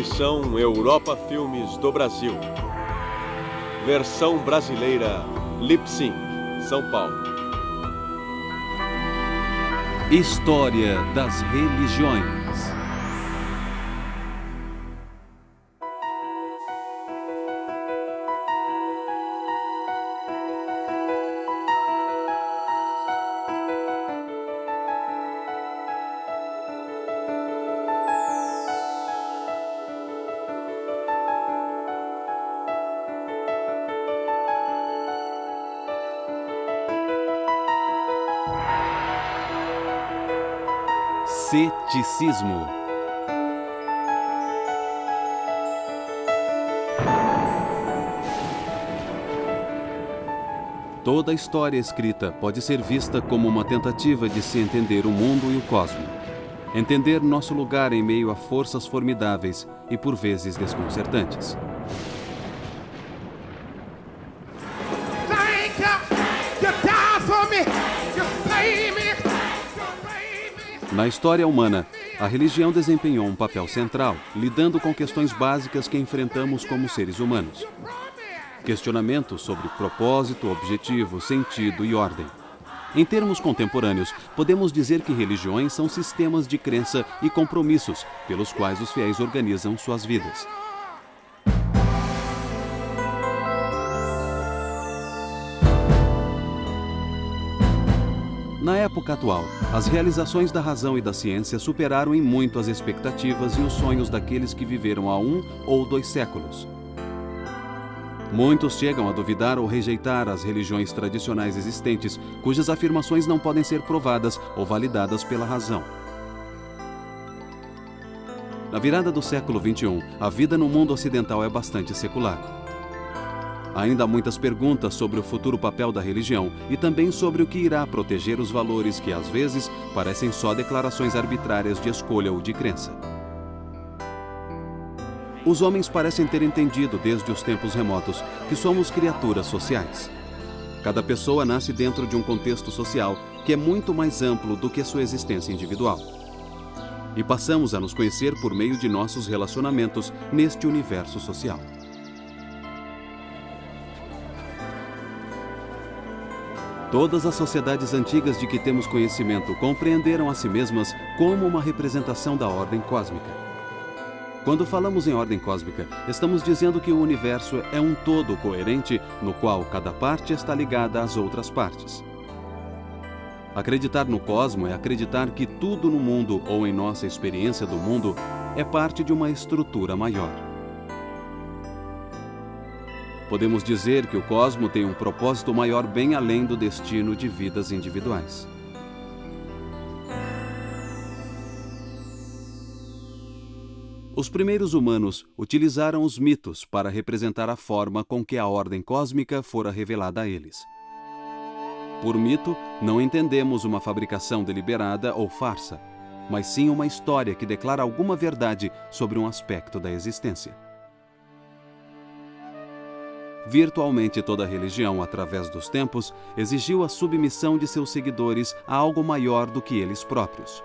Distribuição Europa Filmes do Brasil. Versão brasileira Lip-Sync, São Paulo. História das religiões. Ceticismo. Toda a história escrita pode ser vista como uma tentativa de se entender o mundo e o cosmos. Entender nosso lugar em meio a forças formidáveis e por vezes desconcertantes. Na história humana, a religião desempenhou um papel central, lidando com questões básicas que enfrentamos como seres humanos. Questionamentos sobre propósito, objetivo, sentido e ordem. Em termos contemporâneos, podemos dizer que religiões são sistemas de crença e compromissos pelos quais os fiéis organizam suas vidas. Na época atual, as realizações da razão e da ciência superaram em muito as expectativas e os sonhos daqueles que viveram há 1 ou 2 séculos. Muitos chegam a duvidar ou rejeitar as religiões tradicionais existentes, cujas afirmações não podem ser provadas ou validadas pela razão. Na virada do século XXI, a vida no mundo ocidental é bastante secular. Ainda há muitas perguntas sobre o futuro papel da religião e também sobre o que irá proteger os valores que, às vezes, parecem só declarações arbitrárias de escolha ou de crença. Os homens parecem ter entendido desde os tempos remotos que somos criaturas sociais. Cada pessoa nasce dentro de um contexto social que é muito mais amplo do que a sua existência individual. E passamos a nos conhecer por meio de nossos relacionamentos neste universo social. Todas as sociedades antigas de que temos conhecimento compreenderam a si mesmas como uma representação da ordem cósmica. Quando falamos em ordem cósmica, estamos dizendo que o universo é um todo coerente no qual cada parte está ligada às outras partes. Acreditar no cosmo é acreditar que tudo no mundo ou em nossa experiência do mundo é parte de uma estrutura maior. Podemos dizer que o cosmo tem um propósito maior bem além do destino de vidas individuais. Os primeiros humanos utilizaram os mitos para representar a forma com que a ordem cósmica fora revelada a eles. Por mito, não entendemos uma fabricação deliberada ou farsa, mas sim uma história que declara alguma verdade sobre um aspecto da existência. Virtualmente toda religião, através dos tempos, exigiu a submissão de seus seguidores a algo maior do que eles próprios.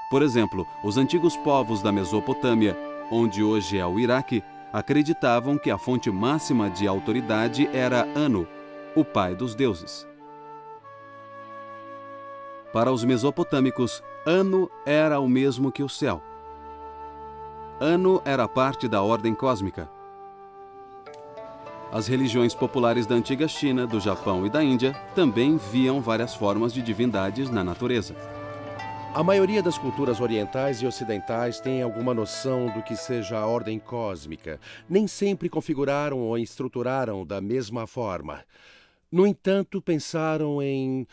Por exemplo, os antigos povos da Mesopotâmia, onde hoje é o Iraque, acreditavam que a fonte máxima de autoridade era Anu, o pai dos deuses. Para os mesopotâmicos, Anu era o mesmo que o céu. Anu era parte da ordem cósmica. As religiões populares da antiga China, do Japão e da Índia também viam várias formas de divindades na natureza. A maioria das culturas orientais e ocidentais tem alguma noção do que seja a ordem cósmica. Nem sempre configuraram ou estruturaram da mesma forma. No entanto, pensaram em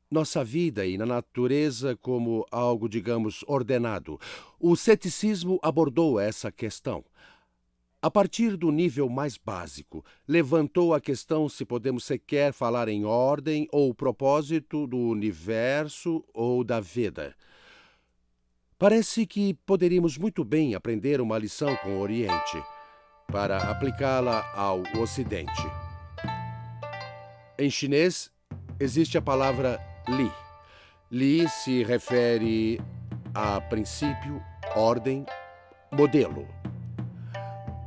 nossa vida e na natureza como algo, digamos, ordenado. O ceticismo abordou essa questão. A partir do nível mais básico, levantou a questão se podemos sequer falar em ordem ou propósito do universo ou da vida. Parece que poderíamos muito bem aprender uma lição com o Oriente, para aplicá-la ao Ocidente. Em chinês, existe a palavra Li. Li se refere a princípio ordem, modelo.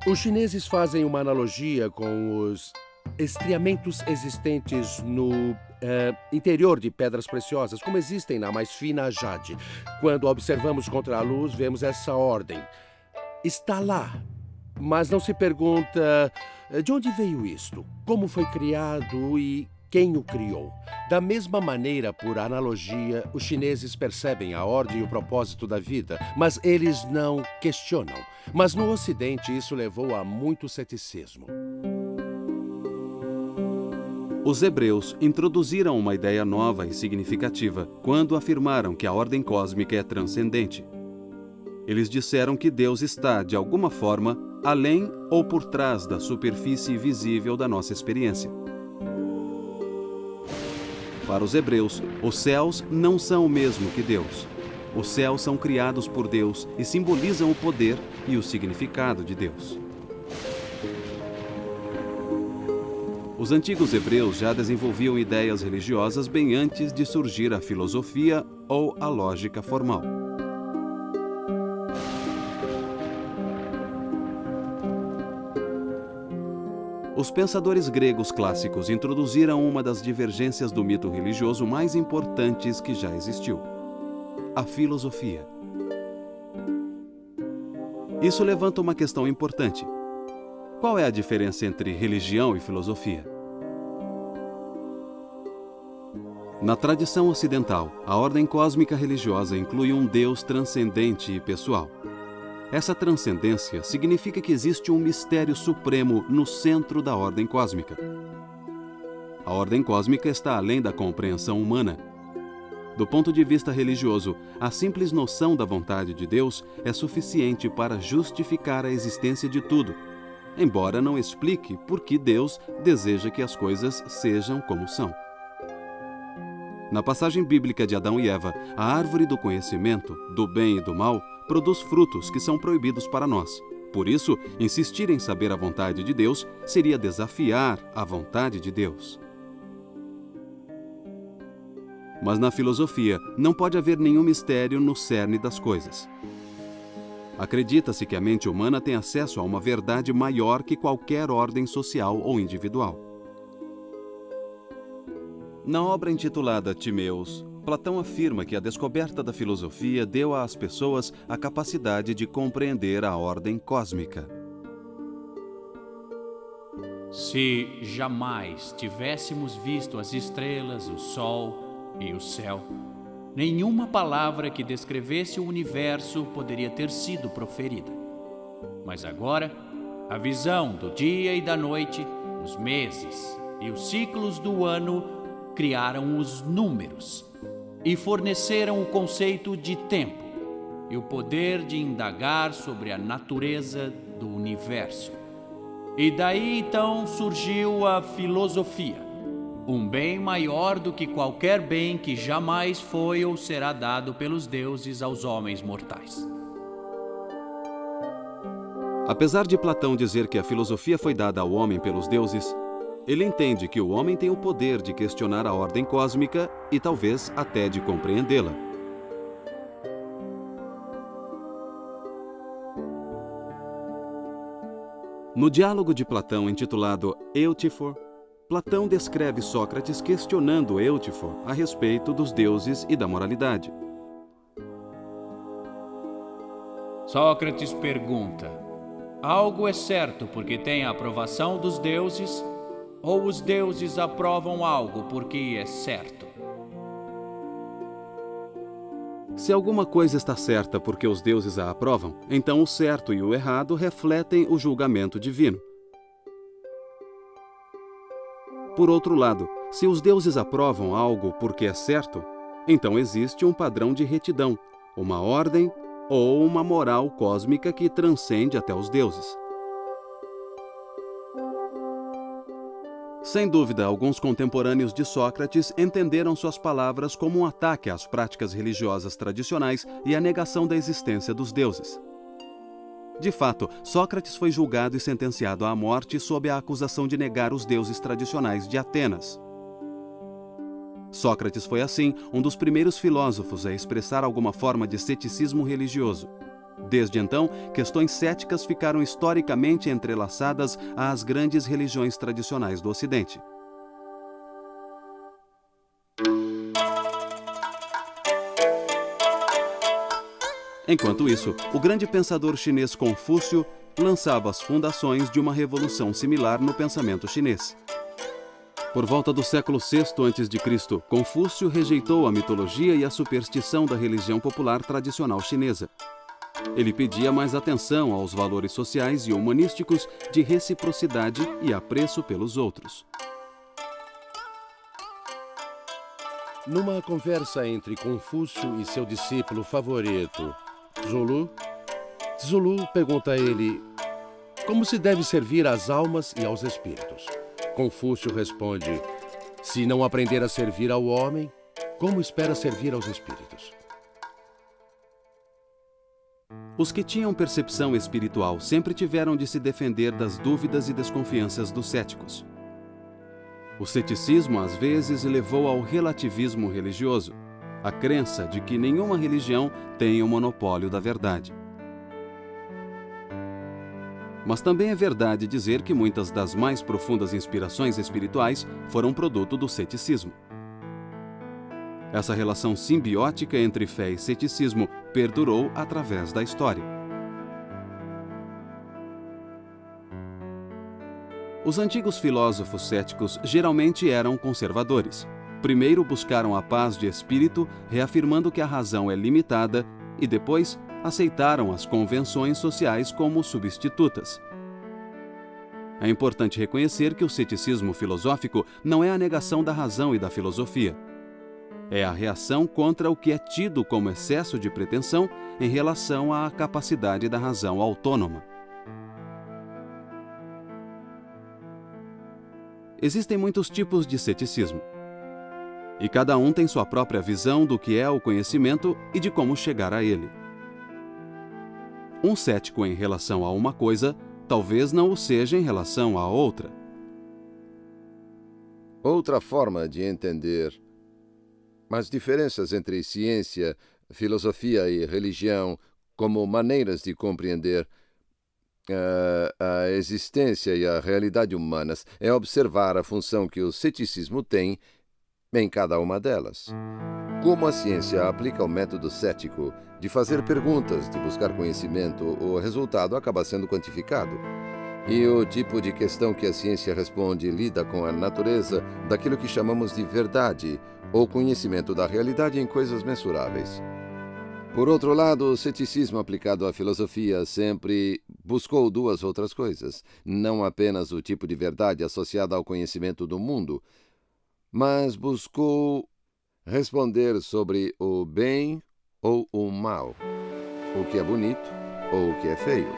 Os chineses fazem uma analogia com os estriamentos existentes no interior de pedras preciosas, como existem na mais fina jade. Quando observamos contra a luz, vemos essa ordem. Está lá, mas não se pergunta de onde veio isto, como foi criado e quem o criou. Da mesma maneira, por analogia, os chineses percebem a ordem e o propósito da vida, mas eles não questionam. Mas no Ocidente, isso levou a muito ceticismo. Os hebreus introduziram uma ideia nova e significativa quando afirmaram que a ordem cósmica é transcendente. Eles disseram que Deus está, de alguma forma, além ou por trás da superfície visível da nossa experiência. Para os hebreus, os céus não são o mesmo que Deus. Os céus são criados por Deus e simbolizam o poder e o significado de Deus. Os antigos hebreus já desenvolviam ideias religiosas bem antes de surgir a filosofia ou a lógica formal. Os pensadores gregos clássicos introduziram uma das divergências do mito religioso mais importantes que já existiu: a filosofia. Isso levanta uma questão importante. Qual é a diferença entre religião e filosofia? Na tradição ocidental, a ordem cósmica religiosa inclui um Deus transcendente e pessoal. Essa transcendência significa que existe um mistério supremo no centro da ordem cósmica. A ordem cósmica está além da compreensão humana. Do ponto de vista religioso, a simples noção da vontade de Deus é suficiente para justificar a existência de tudo, embora não explique por que Deus deseja que as coisas sejam como são. Na passagem bíblica de Adão e Eva, a árvore do conhecimento, do bem e do mal, produz frutos que são proibidos para nós. Por isso, insistir em saber a vontade de Deus seria desafiar a vontade de Deus. Mas na filosofia, não pode haver nenhum mistério no cerne das coisas. Acredita-se que a mente humana tem acesso a uma verdade maior que qualquer ordem social ou individual. Na obra intitulada Timeus, Platão afirma que a descoberta da filosofia deu às pessoas a capacidade de compreender a ordem cósmica. Se jamais tivéssemos visto as estrelas, o sol e o céu, nenhuma palavra que descrevesse o universo poderia ter sido proferida. Mas agora, a visão do dia e da noite, os meses e os ciclos do ano criaram os números e forneceram o conceito de tempo e o poder de indagar sobre a natureza do universo. E daí então surgiu a filosofia, um bem maior do que qualquer bem que jamais foi ou será dado pelos deuses aos homens mortais. Apesar de Platão dizer que a filosofia foi dada ao homem pelos deuses, ele entende que o homem tem o poder de questionar a ordem cósmica e talvez até de compreendê-la. No diálogo de Platão intitulado Eutifor, Platão descreve Sócrates questionando Eutifor a respeito dos deuses e da moralidade. Sócrates pergunta: algo é certo porque tem a aprovação dos deuses, ou os deuses aprovam algo porque é certo? Se alguma coisa está certa porque os deuses a aprovam, então o certo e o errado refletem o julgamento divino. Por outro lado, se os deuses aprovam algo porque é certo, então existe um padrão de retidão, uma ordem ou uma moral cósmica que transcende até os deuses. Sem dúvida, alguns contemporâneos de Sócrates entenderam suas palavras como um ataque às práticas religiosas tradicionais e à negação da existência dos deuses. De fato, Sócrates foi julgado e sentenciado à morte sob a acusação de negar os deuses tradicionais de Atenas. Sócrates foi, assim, um dos primeiros filósofos a expressar alguma forma de ceticismo religioso. Desde então, questões céticas ficaram historicamente entrelaçadas às grandes religiões tradicionais do Ocidente. Enquanto isso, o grande pensador chinês Confúcio lançava as fundações de uma revolução similar no pensamento chinês. Por volta do século VI a.C., Confúcio rejeitou a mitologia e a superstição da religião popular tradicional chinesa. Ele pedia mais atenção aos valores sociais e humanísticos de reciprocidade e apreço pelos outros. Numa conversa entre Confúcio e seu discípulo favorito, Tzulu pergunta a ele como se deve servir às almas e aos espíritos. Confúcio responde: se não aprender a servir ao homem, como espera servir aos espíritos? Os que tinham percepção espiritual sempre tiveram de se defender das dúvidas e desconfianças dos céticos. O ceticismo, às vezes, levou ao relativismo religioso, a crença de que nenhuma religião tem o monopólio da verdade. Mas também é verdade dizer que muitas das mais profundas inspirações espirituais foram produto do ceticismo. Essa relação simbiótica entre fé e ceticismo perdurou através da história. Os antigos filósofos céticos geralmente eram conservadores. Primeiro buscaram a paz de espírito, reafirmando que a razão é limitada, e depois aceitaram as convenções sociais como substitutas. É importante reconhecer que o ceticismo filosófico não é a negação da razão e da filosofia. É a reação contra o que é tido como excesso de pretensão em relação à capacidade da razão autônoma. Existem muitos tipos de ceticismo, e cada um tem sua própria visão do que é o conhecimento e de como chegar a ele. Um cético em relação a uma coisa talvez não o seja em relação a outra. Outra forma de entender as diferenças entre ciência, filosofia e religião como maneiras de compreender a existência e a realidade humanas é observar a função que o ceticismo tem em cada uma delas. Como a ciência aplica o método cético de fazer perguntas, de buscar conhecimento, o resultado acaba sendo quantificado. E o tipo de questão que a ciência responde lida com a natureza daquilo que chamamos de verdade, ou conhecimento da realidade em coisas mensuráveis. Por outro lado, o ceticismo aplicado à filosofia sempre buscou duas outras coisas, não apenas o tipo de verdade associada ao conhecimento do mundo, mas buscou responder sobre o bem ou o mal, o que é bonito ou o que é feio.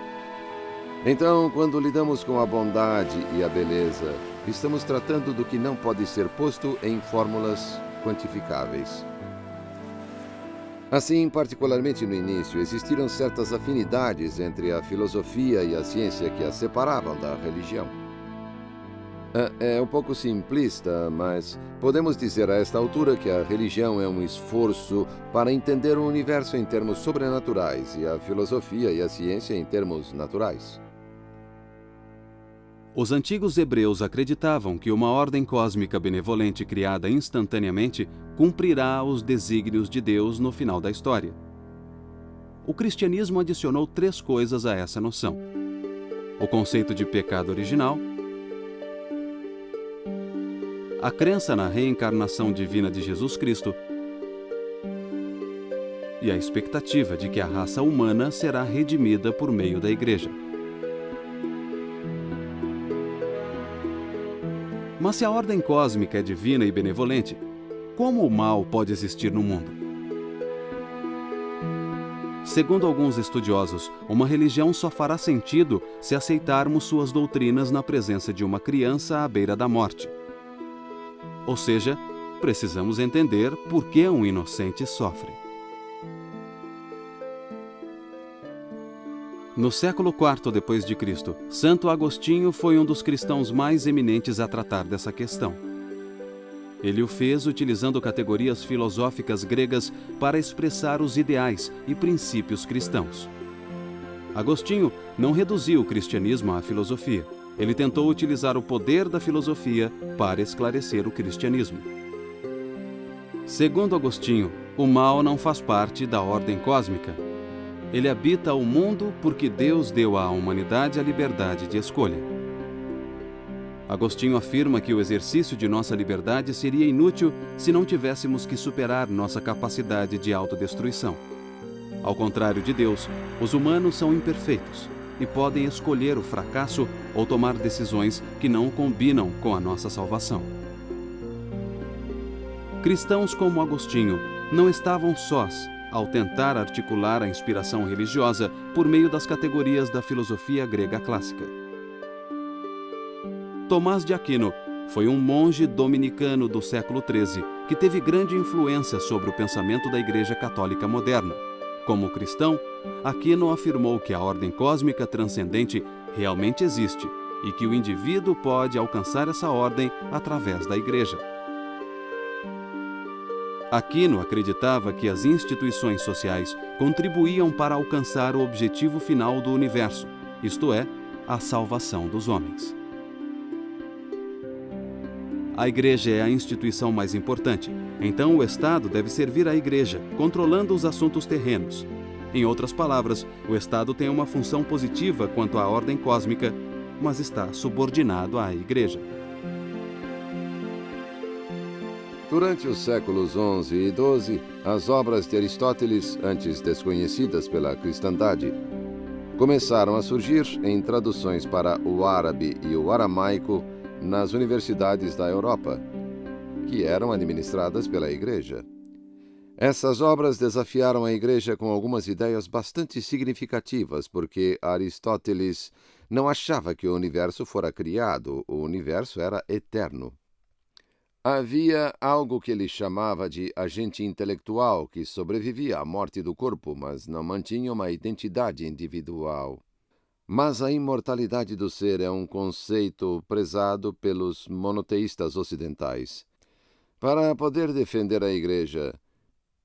Então, quando lidamos com a bondade e a beleza, estamos tratando do que não pode ser posto em fórmulas quantificáveis. Assim, particularmente no início, existiram certas afinidades entre a filosofia e a ciência que as separavam da religião. É um pouco simplista, mas podemos dizer a esta altura que a religião é um esforço para entender o universo em termos sobrenaturais e a filosofia e a ciência em termos naturais. Os antigos hebreus acreditavam que uma ordem cósmica benevolente criada instantaneamente cumprirá os desígnios de Deus no final da história. O cristianismo adicionou 3 coisas a essa noção: o conceito de pecado original, a crença na reencarnação divina de Jesus Cristo e a expectativa de que a raça humana será redimida por meio da Igreja. Mas se a ordem cósmica é divina e benevolente, como o mal pode existir no mundo? Segundo alguns estudiosos, uma religião só fará sentido se aceitarmos suas doutrinas na presença de uma criança à beira da morte. Ou seja, precisamos entender por que um inocente sofre. No século IV d.C., Santo Agostinho foi um dos cristãos mais eminentes a tratar dessa questão. Ele o fez utilizando categorias filosóficas gregas para expressar os ideais e princípios cristãos. Agostinho não reduziu o cristianismo à filosofia. Ele tentou utilizar o poder da filosofia para esclarecer o cristianismo. Segundo Agostinho, o mal não faz parte da ordem cósmica. Ele habita o mundo porque Deus deu à humanidade a liberdade de escolha. Agostinho afirma que o exercício de nossa liberdade seria inútil se não tivéssemos que superar nossa capacidade de autodestruição. Ao contrário de Deus, os humanos são imperfeitos e podem escolher o fracasso ou tomar decisões que não combinam com a nossa salvação. Cristãos como Agostinho não estavam sós ao tentar articular a inspiração religiosa por meio das categorias da filosofia grega clássica. Tomás de Aquino foi um monge dominicano do século XIII que teve grande influência sobre o pensamento da Igreja Católica moderna. Como cristão, Aquino afirmou que a ordem cósmica transcendente realmente existe e que o indivíduo pode alcançar essa ordem através da Igreja. Aquino acreditava que as instituições sociais contribuíam para alcançar o objetivo final do universo, isto é, a salvação dos homens. A Igreja é a instituição mais importante, então o Estado deve servir à Igreja, controlando os assuntos terrenos. Em outras palavras, o Estado tem uma função positiva quanto à ordem cósmica, mas está subordinado à Igreja. Durante os séculos XI e XII, as obras de Aristóteles, antes desconhecidas pela cristandade, começaram a surgir em traduções para o árabe e o aramaico nas universidades da Europa, que eram administradas pela Igreja. Essas obras desafiaram a Igreja com algumas ideias bastante significativas, porque Aristóteles não achava que o universo fora criado, o universo era eterno. Havia algo que ele chamava de agente intelectual que sobrevivia à morte do corpo, mas não mantinha uma identidade individual. Mas a imortalidade do ser é um conceito prezado pelos monoteístas ocidentais. Para poder defender a Igreja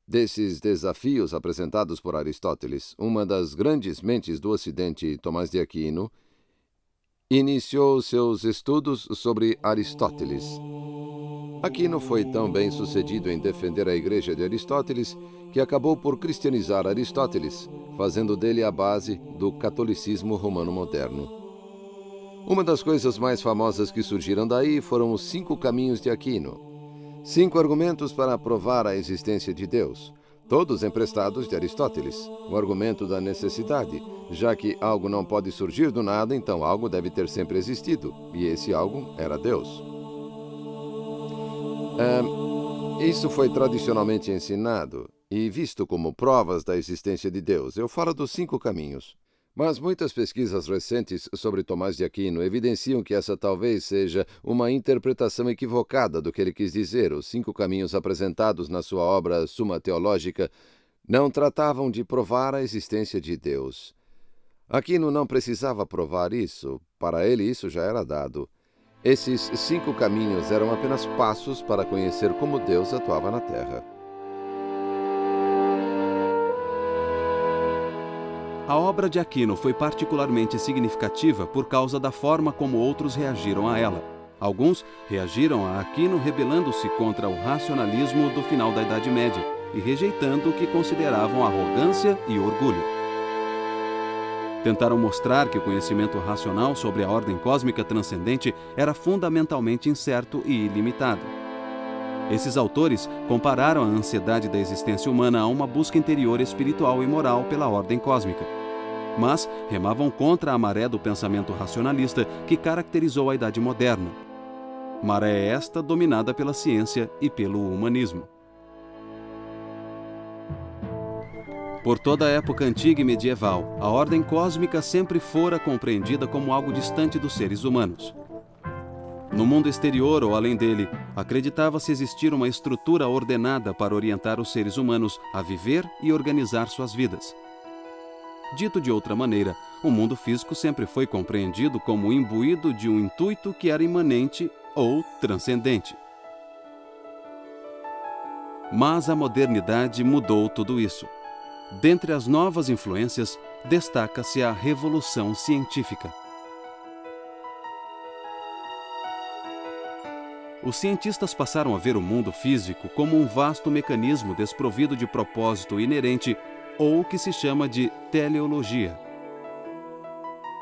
desses desafios apresentados por Aristóteles, uma das grandes mentes do Ocidente, Tomás de Aquino, iniciou seus estudos sobre Aristóteles. Aquino foi tão bem sucedido em defender a Igreja de Aristóteles que acabou por cristianizar Aristóteles, fazendo dele a base do catolicismo romano moderno. Uma das coisas mais famosas que surgiram daí foram os 5 caminhos de Aquino. 5 argumentos para provar a existência de Deus, todos emprestados de Aristóteles. O argumento da necessidade, já que algo não pode surgir do nada, então algo deve ter sempre existido, e esse algo era Deus. Isso foi tradicionalmente ensinado e visto como provas da existência de Deus. Eu falo dos 5 caminhos. Mas muitas pesquisas recentes sobre Tomás de Aquino evidenciam que essa talvez seja uma interpretação equivocada do que ele quis dizer. Os 5 caminhos apresentados na sua obra Suma Teológica não tratavam de provar a existência de Deus. Aquino não precisava provar isso, para ele isso já era dado. Esses 5 caminhos eram apenas passos para conhecer como Deus atuava na Terra. A obra de Aquino foi particularmente significativa por causa da forma como outros reagiram a ela. Alguns reagiram a Aquino rebelando-se contra o racionalismo do final da Idade Média e rejeitando o que consideravam arrogância e orgulho. Tentaram mostrar que o conhecimento racional sobre a ordem cósmica transcendente era fundamentalmente incerto e ilimitado. Esses autores compararam a ansiedade da existência humana a uma busca interior espiritual e moral pela ordem cósmica. Mas remavam contra a maré do pensamento racionalista que caracterizou a Idade Moderna. Maré esta dominada pela ciência e pelo humanismo. Por toda a época antiga e medieval, a ordem cósmica sempre fora compreendida como algo distante dos seres humanos. No mundo exterior ou além dele, acreditava-se existir uma estrutura ordenada para orientar os seres humanos a viver e organizar suas vidas. Dito de outra maneira, o mundo físico sempre foi compreendido como imbuído de um intuito que era imanente ou transcendente. Mas a modernidade mudou tudo isso. Dentre as novas influências, destaca-se a revolução científica. Os cientistas passaram a ver o mundo físico como um vasto mecanismo desprovido de propósito inerente, ou o que se chama de teleologia.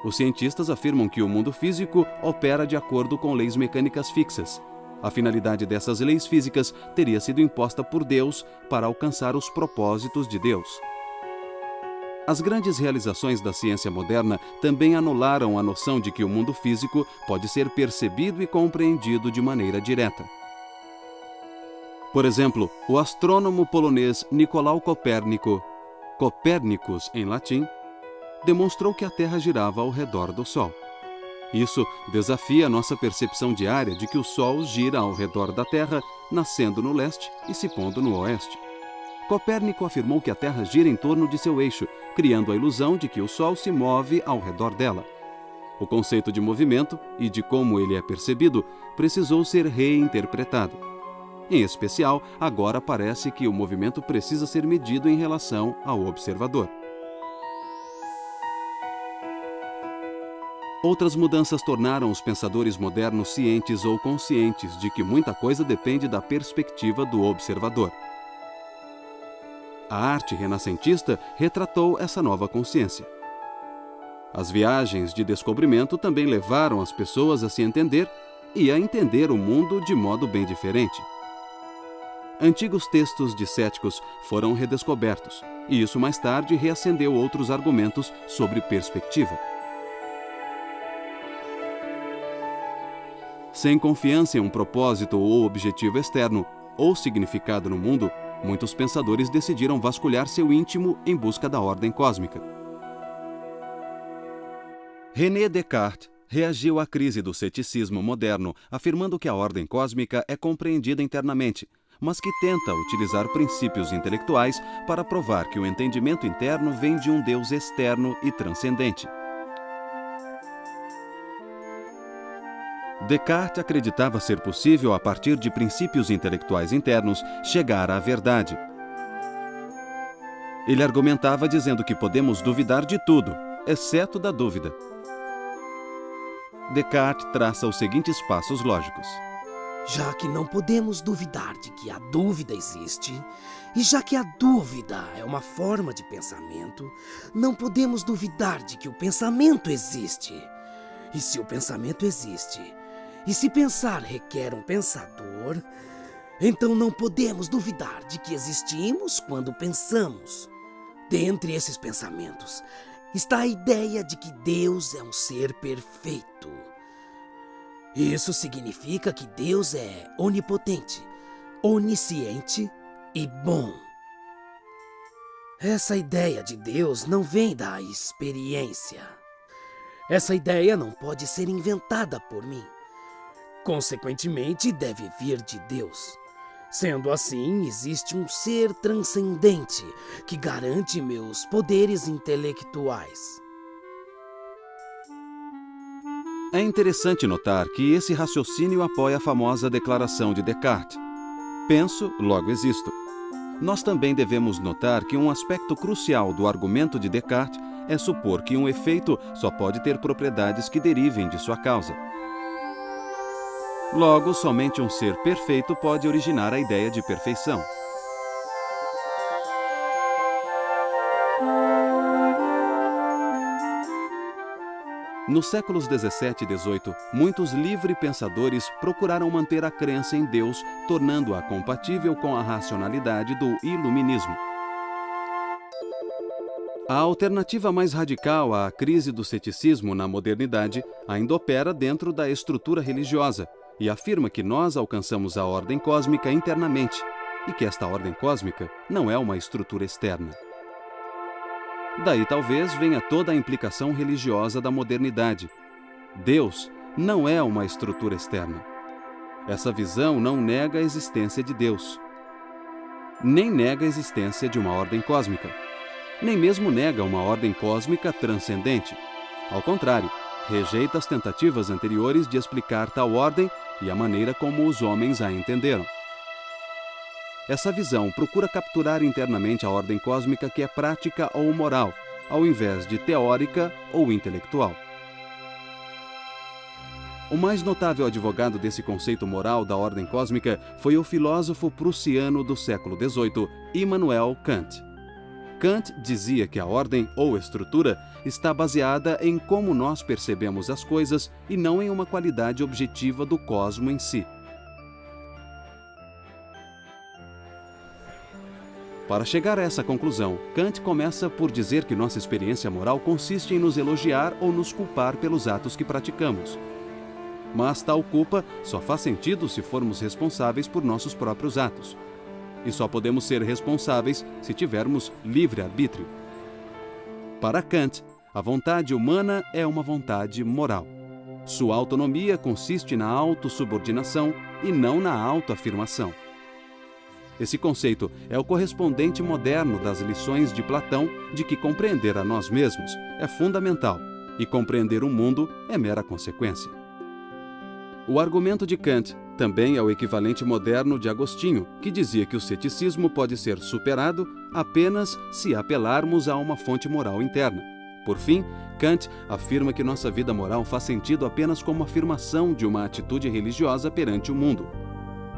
Os cientistas afirmam que o mundo físico opera de acordo com leis mecânicas fixas. A finalidade dessas leis físicas teria sido imposta por Deus para alcançar os propósitos de Deus. As grandes realizações da ciência moderna também anularam a noção de que o mundo físico pode ser percebido e compreendido de maneira direta. Por exemplo, o astrônomo polonês Nicolau Copérnico, Copernicus em latim, demonstrou que a Terra girava ao redor do Sol. Isso desafia nossa percepção diária de que o Sol gira ao redor da Terra, nascendo no leste e se pondo no oeste. Copérnico afirmou que a Terra gira em torno de seu eixo, criando a ilusão de que o Sol se move ao redor dela. O conceito de movimento e de como ele é percebido precisou ser reinterpretado. Em especial, agora parece que o movimento precisa ser medido em relação ao observador. Outras mudanças tornaram os pensadores modernos cientes ou conscientes de que muita coisa depende da perspectiva do observador. A arte renascentista retratou essa nova consciência. As viagens de descobrimento também levaram as pessoas a se entender e a entender o mundo de modo bem diferente. Antigos textos de céticos foram redescobertos, e isso mais tarde reacendeu outros argumentos sobre perspectiva. Sem confiança em um propósito ou objetivo externo, ou significado no mundo, muitos pensadores decidiram vasculhar seu íntimo em busca da ordem cósmica. René Descartes reagiu à crise do ceticismo moderno, afirmando que a ordem cósmica é compreendida internamente, mas que tenta utilizar princípios intelectuais para provar que o entendimento interno vem de um Deus externo e transcendente. Descartes acreditava ser possível, a partir de princípios intelectuais internos, chegar à verdade. Ele argumentava dizendo que podemos duvidar de tudo, exceto da dúvida. Descartes traça os seguintes passos lógicos. Já que não podemos duvidar de que a dúvida existe, e já que a dúvida é uma forma de pensamento, não podemos duvidar de que o pensamento existe. E se o pensamento existe, e se pensar requer um pensador, então não podemos duvidar de que existimos quando pensamos. Dentre esses pensamentos está a ideia de que Deus é um ser perfeito. Isso significa que Deus é onipotente, onisciente e bom. Essa ideia de Deus não vem da experiência. Essa ideia não pode ser inventada por mim. Consequentemente, deve vir de Deus. Sendo assim, existe um ser transcendente que garante meus poderes intelectuais. É interessante notar que esse raciocínio apoia a famosa declaração de Descartes: penso, logo existo. Nós também devemos notar que um aspecto crucial do argumento de Descartes é supor que um efeito só pode ter propriedades que derivem de sua causa. Logo, somente um ser perfeito pode originar a ideia de perfeição. Nos séculos 17 e 18, muitos livre-pensadores procuraram manter a crença em Deus, tornando-a compatível com a racionalidade do iluminismo. A alternativa mais radical à crise do ceticismo na modernidade ainda opera dentro da estrutura religiosa e afirma que nós alcançamos a ordem cósmica internamente e que esta ordem cósmica não é uma estrutura externa. Daí talvez venha toda a implicação religiosa da modernidade. Deus não é uma estrutura externa. Essa visão não nega a existência de Deus, nem nega a existência de uma ordem cósmica, nem mesmo nega uma ordem cósmica transcendente. Ao contrário, rejeita as tentativas anteriores de explicar tal ordem e a maneira como os homens a entenderam. Essa visão procura capturar internamente a ordem cósmica que é prática ou moral, ao invés de teórica ou intelectual. O mais notável advogado desse conceito moral da ordem cósmica foi o filósofo prussiano do século XVIII, Immanuel Kant. Kant dizia que a ordem ou estrutura está baseada em como nós percebemos as coisas e não em uma qualidade objetiva do cosmo em si. Para chegar a essa conclusão, Kant começa por dizer que nossa experiência moral consiste em nos elogiar ou nos culpar pelos atos que praticamos. Mas tal culpa só faz sentido se formos responsáveis por nossos próprios atos. E só podemos ser responsáveis se tivermos livre-arbítrio. Para Kant, a vontade humana é uma vontade moral. Sua autonomia consiste na autossubordinação e não na autoafirmação. Esse conceito é o correspondente moderno das lições de Platão de que compreender a nós mesmos é fundamental e compreender o mundo é mera consequência. O argumento de Kant também é o equivalente moderno de Agostinho, que dizia que o ceticismo pode ser superado apenas se apelarmos a uma fonte moral interna. Por fim, Kant afirma que nossa vida moral faz sentido apenas como afirmação de uma atitude religiosa perante o mundo.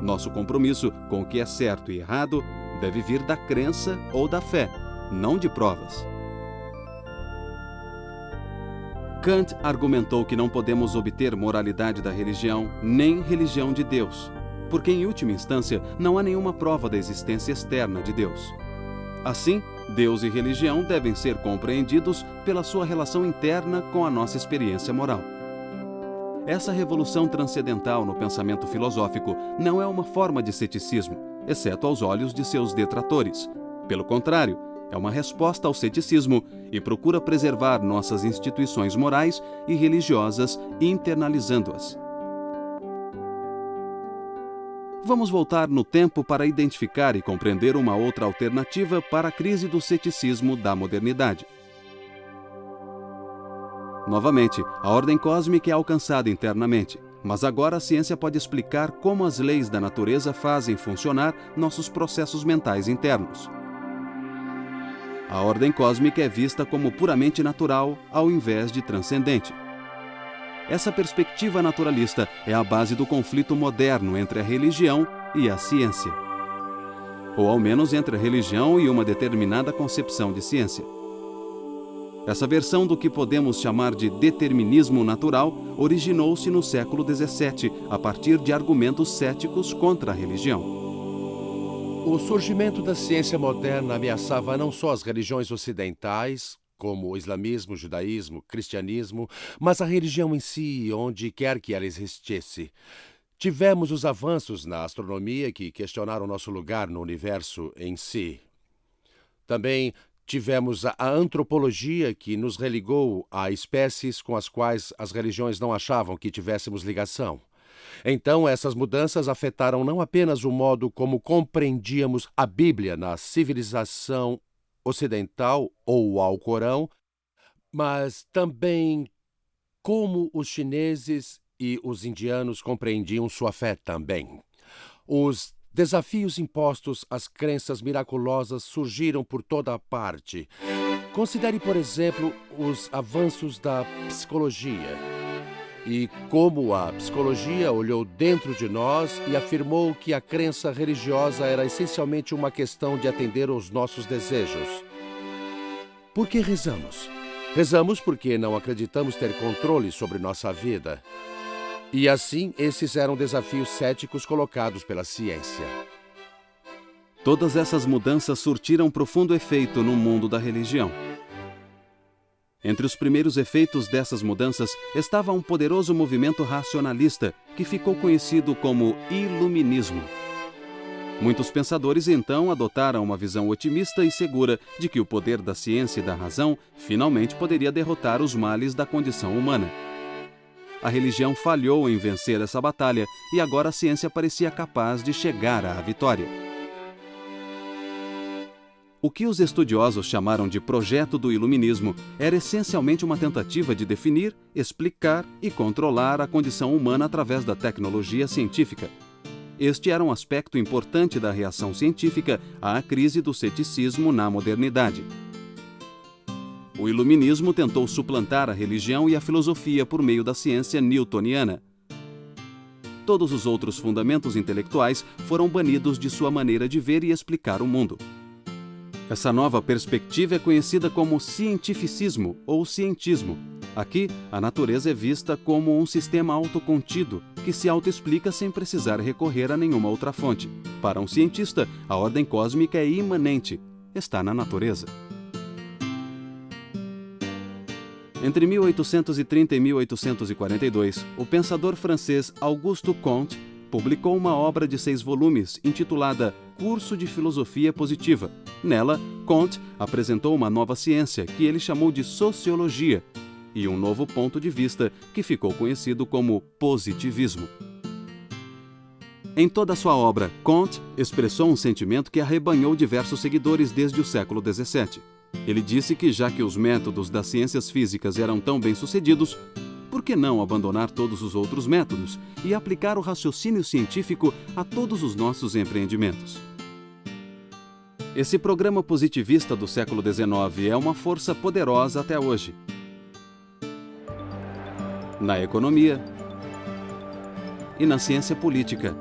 Nosso compromisso com o que é certo e errado deve vir da crença ou da fé, não de provas. Kant argumentou que não podemos obter moralidade da religião, nem religião de Deus, porque em última instância não há nenhuma prova da existência externa de Deus. Assim, Deus e religião devem ser compreendidos pela sua relação interna com a nossa experiência moral. Essa revolução transcendental no pensamento filosófico não é uma forma de ceticismo, exceto aos olhos de seus detratores. Pelo contrário, é uma resposta ao ceticismo e procura preservar nossas instituições morais e religiosas, internalizando-as. Vamos voltar no tempo para identificar e compreender uma outra alternativa para a crise do ceticismo da modernidade. Novamente, a ordem cósmica é alcançada internamente, mas agora a ciência pode explicar como as leis da natureza fazem funcionar nossos processos mentais internos. A ordem cósmica é vista como puramente natural ao invés de transcendente. Essa perspectiva naturalista é a base do conflito moderno entre a religião e a ciência. Ou ao menos entre a religião e uma determinada concepção de ciência. Essa versão do que podemos chamar de determinismo natural originou-se no século XVII, a partir de argumentos céticos contra a religião. O surgimento da ciência moderna ameaçava não só as religiões ocidentais, como o islamismo, judaísmo, cristianismo, mas a religião em si, onde quer que ela existisse. Tivemos os avanços na astronomia que questionaram nosso lugar no universo em si. Também tivemos a antropologia que nos religou a espécies com as quais as religiões não achavam que tivéssemos ligação. Então, essas mudanças afetaram não apenas o modo como compreendíamos a Bíblia na civilização ocidental ou o Alcorão, mas também como os chineses e os indianos compreendiam sua fé também. Os desafios impostos às crenças miraculosas surgiram por toda a parte. Considere, por exemplo, os avanços da psicologia. E como a psicologia olhou dentro de nós e afirmou que a crença religiosa era essencialmente uma questão de atender aos nossos desejos. Por que rezamos? Rezamos porque não acreditamos ter controle sobre nossa vida. E assim, esses eram desafios céticos colocados pela ciência. Todas essas mudanças surtiram profundo efeito no mundo da religião. Entre os primeiros efeitos dessas mudanças estava um poderoso movimento racionalista que ficou conhecido como Iluminismo. Muitos pensadores então adotaram uma visão otimista e segura de que o poder da ciência e da razão finalmente poderia derrotar os males da condição humana. A religião falhou em vencer essa batalha e agora a ciência parecia capaz de chegar à vitória. O que os estudiosos chamaram de projeto do iluminismo era essencialmente uma tentativa de definir, explicar e controlar a condição humana através da tecnologia científica. Este era um aspecto importante da reação científica à crise do ceticismo na modernidade. o iluminismo tentou suplantar a religião e a filosofia por meio da ciência newtoniana. Todos os outros fundamentos intelectuais foram banidos de sua maneira de ver e explicar o mundo. Essa nova perspectiva é conhecida como cientificismo ou cientismo. Aqui, a natureza é vista como um sistema autocontido, que se autoexplica sem precisar recorrer a nenhuma outra fonte. Para um cientista, a ordem cósmica é imanente, está na natureza. Entre 1830 e 1842, o pensador francês Auguste Comte publicou uma obra de 6 volumes intitulada Curso de Filosofia Positiva. Nela, Comte apresentou uma nova ciência que ele chamou de sociologia e um novo ponto de vista que ficou conhecido como positivismo. Em toda a sua obra, Comte expressou um sentimento que arrebanhou diversos seguidores desde o século XVII. Ele disse que, já que os métodos das ciências físicas eram tão bem-sucedidos, por que não abandonar todos os outros métodos e aplicar o raciocínio científico a todos os nossos empreendimentos? Esse programa positivista do século XIX é uma força poderosa até hoje. Na economia e na ciência política,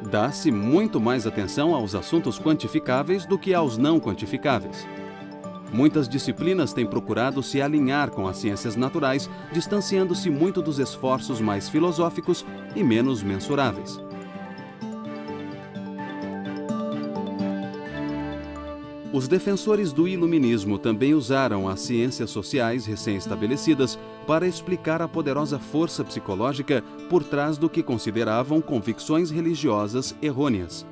dá-se muito mais atenção aos assuntos quantificáveis do que aos não quantificáveis. Muitas disciplinas têm procurado se alinhar com as ciências naturais, distanciando-se muito dos esforços mais filosóficos e menos mensuráveis. Os defensores do iluminismo também usaram as ciências sociais recém-estabelecidas para explicar a poderosa força psicológica por trás do que consideravam convicções religiosas errôneas.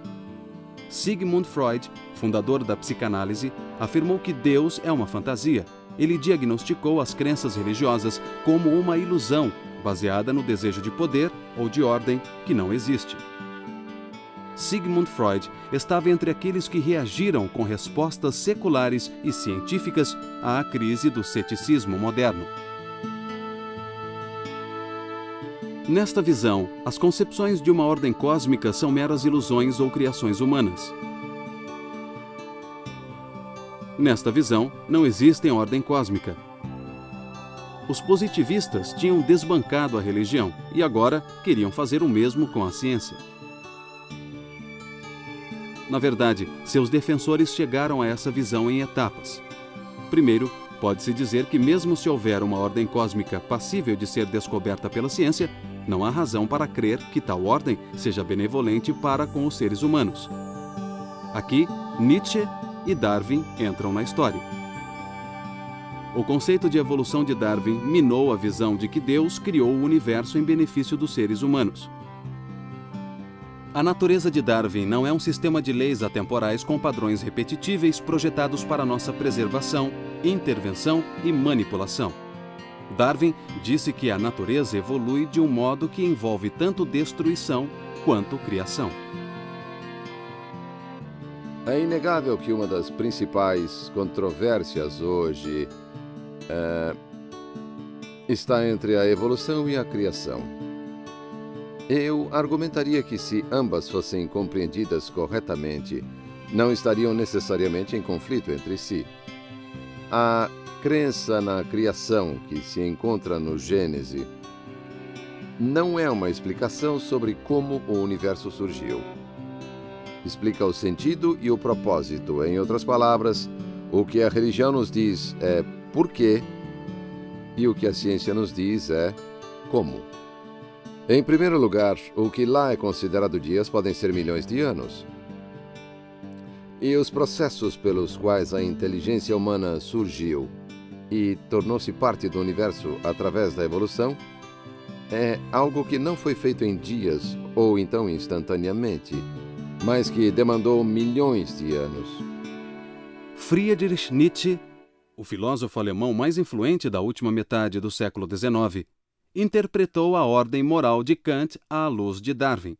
Sigmund Freud, fundador da psicanálise, afirmou que Deus é uma fantasia. Ele diagnosticou as crenças religiosas como uma ilusão baseada no desejo de poder ou de ordem que não existe. Sigmund Freud estava entre aqueles que reagiram com respostas seculares e científicas à crise do ceticismo moderno. Nesta visão, as concepções de uma ordem cósmica são meras ilusões ou criações humanas. Nesta visão, não existe ordem cósmica. Os positivistas tinham desbancado a religião e agora queriam fazer o mesmo com a ciência. Na verdade, seus defensores chegaram a essa visão em etapas. Primeiro, pode-se dizer que mesmo se houver uma ordem cósmica passível de ser descoberta pela ciência, não há razão para crer que tal ordem seja benevolente para com os seres humanos. Aqui, Nietzsche e Darwin entram na história. O conceito de evolução de Darwin minou a visão de que Deus criou o universo em benefício dos seres humanos. A natureza de Darwin não é um sistema de leis atemporais com padrões repetitíveis projetados para nossa preservação, intervenção e manipulação. Darwin disse que a natureza evolui de um modo que envolve tanto destruição quanto criação. É inegável que uma das principais controvérsias hoje está entre a evolução e a criação. Eu argumentaria que, se ambas fossem compreendidas corretamente, não estariam necessariamente em conflito entre si. A crença na criação que se encontra no Gênesis não é uma explicação sobre como o universo surgiu. Explica o sentido e o propósito. Em outras palavras, o que a religião nos diz é por quê e o que a ciência nos diz é como. Em primeiro lugar, o que lá é considerado dias podem ser milhões de anos. E os processos pelos quais a inteligência humana surgiu e tornou-se parte do universo através da evolução é algo que não foi feito em dias ou então instantaneamente, mas que demandou milhões de anos. Friedrich Nietzsche, o filósofo alemão mais influente da última metade do século XIX, interpretou a ordem moral de Kant à luz de Darwin.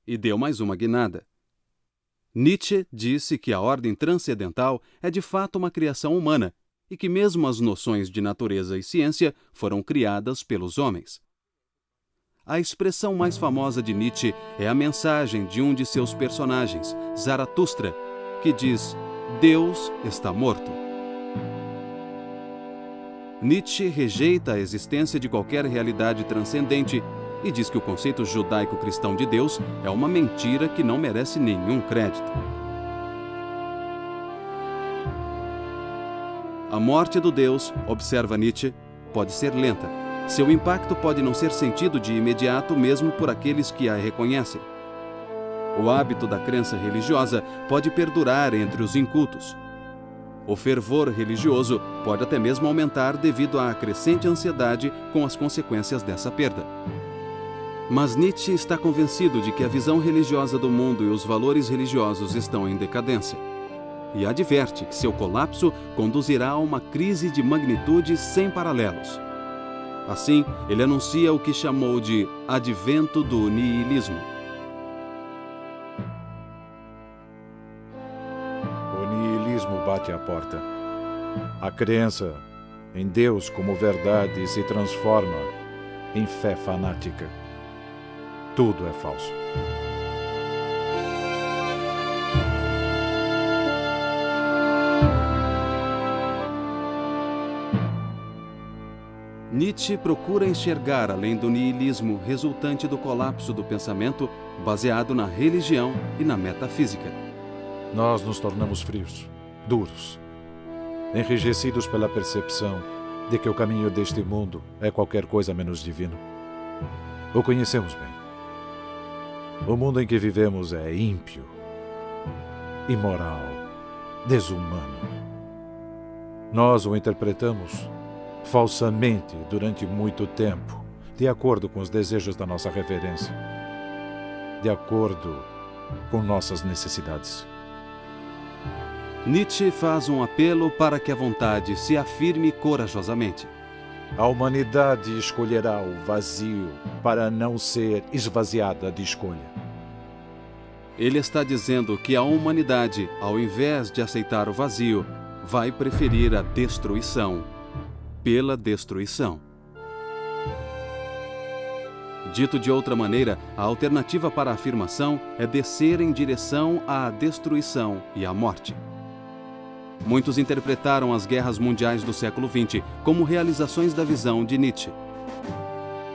E deu mais uma guinada. Nietzsche disse que a ordem transcendental é de fato uma criação humana e que mesmo as noções de natureza e ciência foram criadas pelos homens. A expressão mais famosa de Nietzsche é a mensagem de um de seus personagens, Zaratustra, que diz: Deus está morto. Nietzsche rejeita a existência de qualquer realidade transcendente e diz que o conceito judaico-cristão de Deus é uma mentira que não merece nenhum crédito. A morte do Deus, observa Nietzsche, pode ser lenta. Seu impacto pode não ser sentido de imediato mesmo por aqueles que a reconhecem. O hábito da crença religiosa pode perdurar entre os incultos. O fervor religioso pode até mesmo aumentar devido à crescente ansiedade com as consequências dessa perda. Mas Nietzsche está convencido de que a visão religiosa do mundo e os valores religiosos estão em decadência. E adverte que seu colapso conduzirá a uma crise de magnitude sem paralelos. Assim, ele anuncia o que chamou de advento do niilismo. O niilismo bate à porta. A crença em Deus como verdade se transforma em fé fanática. Tudo é falso. Nietzsche procura enxergar além do niilismo resultante do colapso do pensamento baseado na religião e na metafísica. Nós nos tornamos frios, duros, enrijecidos pela percepção de que o caminho deste mundo é qualquer coisa menos divino. O conhecemos bem. O mundo em que vivemos é ímpio, imoral, desumano. Nós o interpretamos falsamente durante muito tempo, de acordo com os desejos da nossa reverência, de acordo com nossas necessidades. Nietzsche faz um apelo para que a vontade se afirme corajosamente. A humanidade escolherá o vazio para não ser esvaziada de escolha. Ele está dizendo que a humanidade, ao invés de aceitar o vazio, vai preferir a destruição pela destruição. Dito de outra maneira, a alternativa para a afirmação é descer em direção à destruição e à morte. Muitos interpretaram as guerras mundiais do século XX como realizações da visão de Nietzsche.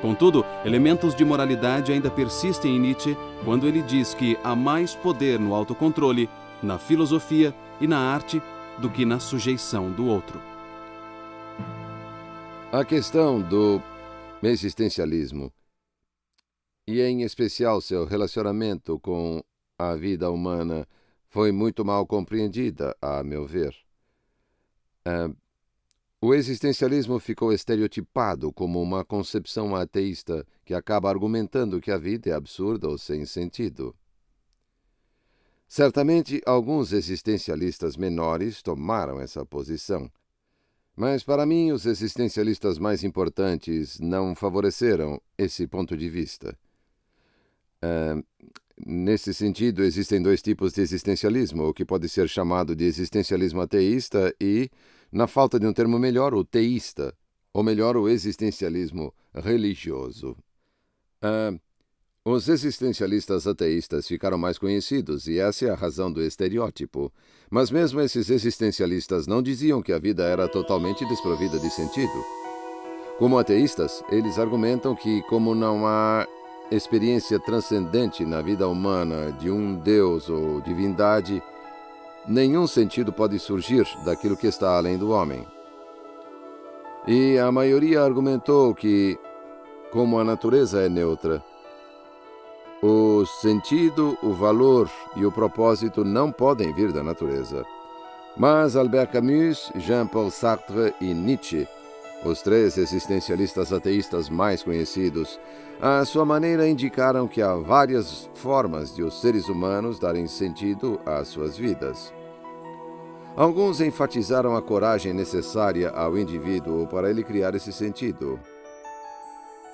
Contudo, elementos de moralidade ainda persistem em Nietzsche quando ele diz que há mais poder no autocontrole, na filosofia e na arte do que na sujeição do outro. A questão do existencialismo, e em especial seu relacionamento com a vida humana, foi muito mal compreendida, a meu ver. O existencialismo ficou estereotipado como uma concepção ateísta que acaba argumentando que a vida é absurda ou sem sentido. Certamente, alguns existencialistas menores tomaram essa posição. Mas, para mim, os existencialistas mais importantes não favoreceram esse ponto de vista. Nesse sentido, existem dois tipos de existencialismo, o que pode ser chamado de existencialismo ateísta e, na falta de um termo melhor, o teísta, ou melhor, o existencialismo religioso. Os existencialistas ateístas ficaram mais conhecidos e essa é a razão do estereótipo. Mas mesmo esses existencialistas não diziam que a vida era totalmente desprovida de sentido. Como ateístas, eles argumentam que, como não há experiência transcendente na vida humana de um Deus ou divindade, nenhum sentido pode surgir daquilo que está além do homem. E a maioria argumentou que, como a natureza é neutra, o sentido, o valor e o propósito não podem vir da natureza. Mas Albert Camus, Jean-Paul Sartre e Nietzsche, os três existencialistas ateístas mais conhecidos, à sua maneira indicaram que há várias formas de os seres humanos darem sentido às suas vidas. Alguns enfatizaram a coragem necessária ao indivíduo para ele criar esse sentido.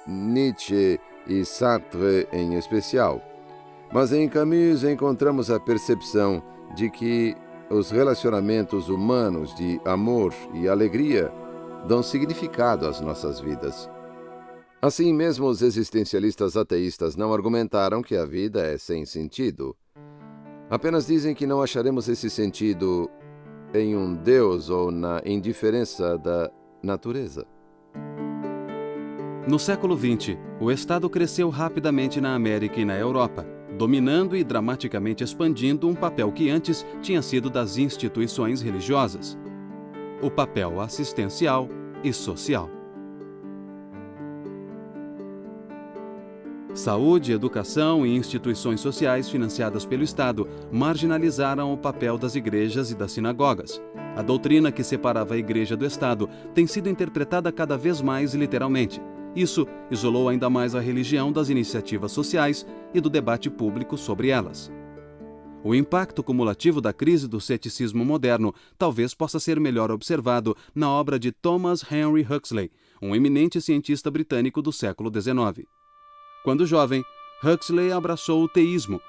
Nietzsche e Sartre em especial. Mas em Camus encontramos a percepção de que os relacionamentos humanos de amor e alegria dão significado às nossas vidas. Assim mesmo, os existencialistas ateístas não argumentaram que a vida é sem sentido. Apenas dizem que não acharemos esse sentido em um Deus ou na indiferença da natureza. No século XX, o Estado cresceu rapidamente na América e na Europa, dominando e dramaticamente expandindo um papel que antes tinha sido das instituições religiosas: o papel assistencial e social. Saúde, educação e instituições sociais financiadas pelo Estado marginalizaram o papel das igrejas e das sinagogas. A doutrina que separava a igreja do Estado tem sido interpretada cada vez mais literalmente. Isso isolou ainda mais a religião das iniciativas sociais e do debate público sobre elas. O impacto cumulativo da crise do ceticismo moderno talvez possa ser melhor observado na obra de Thomas Henry Huxley, um eminente cientista britânico do século XIX. Quando jovem, Huxley abraçou o teísmo,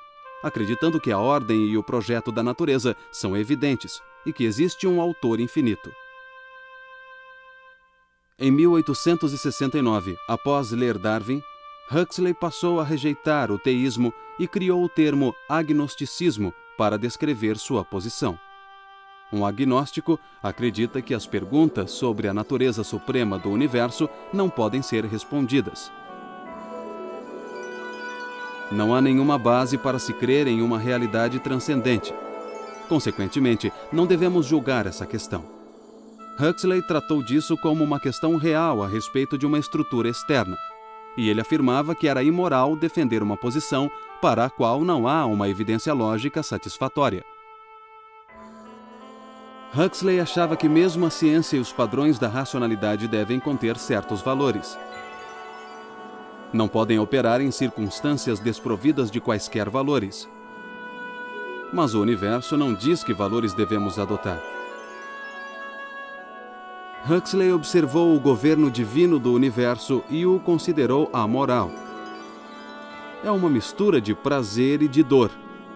acreditando que a ordem e o projeto da natureza são evidentes e que existe um autor infinito. Em 1869, após ler Darwin, Huxley passou a rejeitar o teísmo e criou o termo agnosticismo para descrever sua posição. Um agnóstico acredita que as perguntas sobre a natureza suprema do universo não podem ser respondidas. Não há nenhuma base para se crer em uma realidade transcendente. Consequentemente, não devemos julgar essa questão. Huxley tratou disso como uma questão real a respeito de uma estrutura externa, e ele afirmava que era imoral defender uma posição para a qual não há uma evidência lógica satisfatória. Huxley achava que mesmo a ciência e os padrões da racionalidade devem conter certos valores. Não podem operar em circunstâncias desprovidas de quaisquer valores. Mas o universo não diz que valores devemos adotar. Huxley observou o governo divino do universo e o considerou amoral. É uma mistura de prazer e de dor,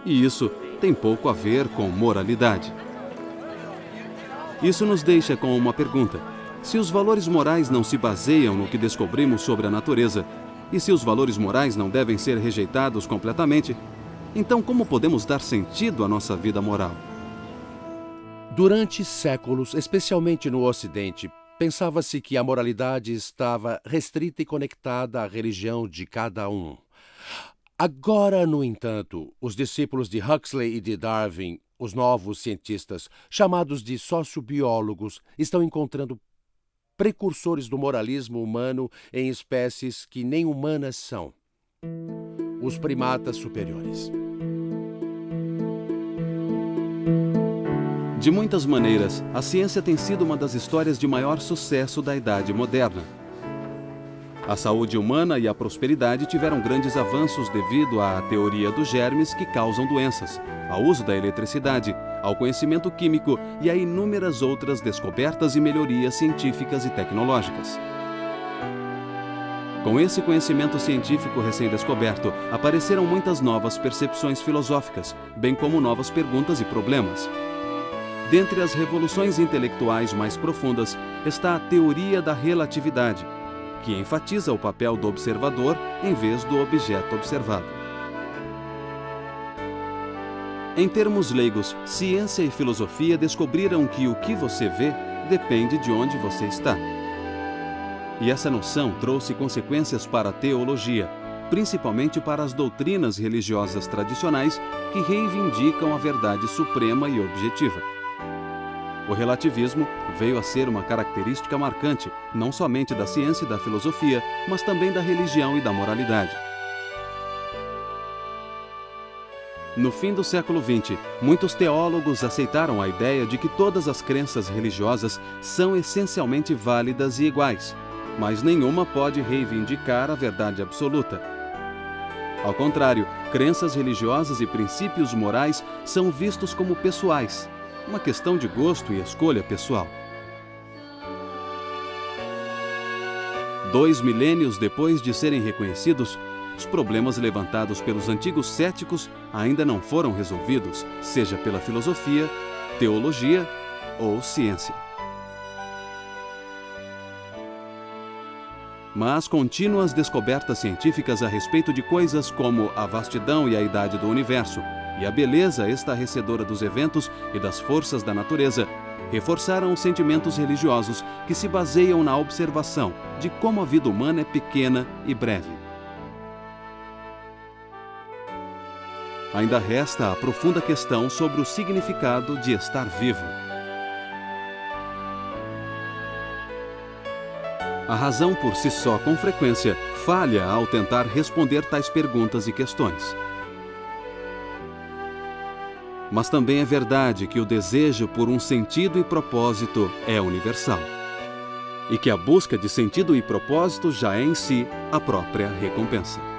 e isso tem pouco a ver com moralidade. Isso nos deixa com uma pergunta: se os valores morais não se baseiam no que descobrimos sobre a natureza, e se os valores morais não devem ser rejeitados completamente, então como podemos dar sentido à nossa vida moral? Durante séculos, especialmente no Ocidente, pensava-se que a moralidade estava restrita e conectada à religião de cada um. Agora, no entanto, os discípulos de Huxley e de Darwin, os novos cientistas, chamados de sociobiólogos, estão encontrando precursores do moralismo humano em espécies que nem humanas são: os primatas superiores. De muitas maneiras, a ciência tem sido uma das histórias de maior sucesso da Idade Moderna. A saúde humana e a prosperidade tiveram grandes avanços devido à teoria dos germes que causam doenças, ao uso da eletricidade, ao conhecimento químico e a inúmeras outras descobertas e melhorias científicas e tecnológicas. Com esse conhecimento científico recém-descoberto, apareceram muitas novas percepções filosóficas, bem como novas perguntas e problemas. Dentre as revoluções intelectuais mais profundas está a teoria da relatividade, que enfatiza o papel do observador em vez do objeto observado. Em termos leigos, ciência e filosofia descobriram que o que você vê depende de onde você está. E essa noção trouxe consequências para a teologia, principalmente para as doutrinas religiosas tradicionais que reivindicam a verdade suprema e objetiva. O relativismo veio a ser uma característica marcante, não somente da ciência e da filosofia, mas também da religião e da moralidade. No fim do século XX, muitos teólogos aceitaram a ideia de que todas as crenças religiosas são essencialmente válidas e iguais, mas nenhuma pode reivindicar a verdade absoluta. Ao contrário, crenças religiosas e princípios morais são vistos como pessoais, uma questão de gosto e escolha pessoal. 2 milênios depois de serem reconhecidos, os problemas levantados pelos antigos céticos ainda não foram resolvidos, seja pela filosofia, teologia ou ciência. Mas contínuas descobertas científicas a respeito de coisas como a vastidão e a idade do universo, e a beleza estarrecedora dos eventos e das forças da natureza, reforçaram os sentimentos religiosos que se baseiam na observação de como a vida humana é pequena e breve. Ainda resta a profunda questão sobre o significado de estar vivo. A razão por si só, com frequência, falha ao tentar responder tais perguntas e questões. Mas também é verdade que o desejo por um sentido e propósito é universal. E que a busca de sentido e propósito já é em si a própria recompensa.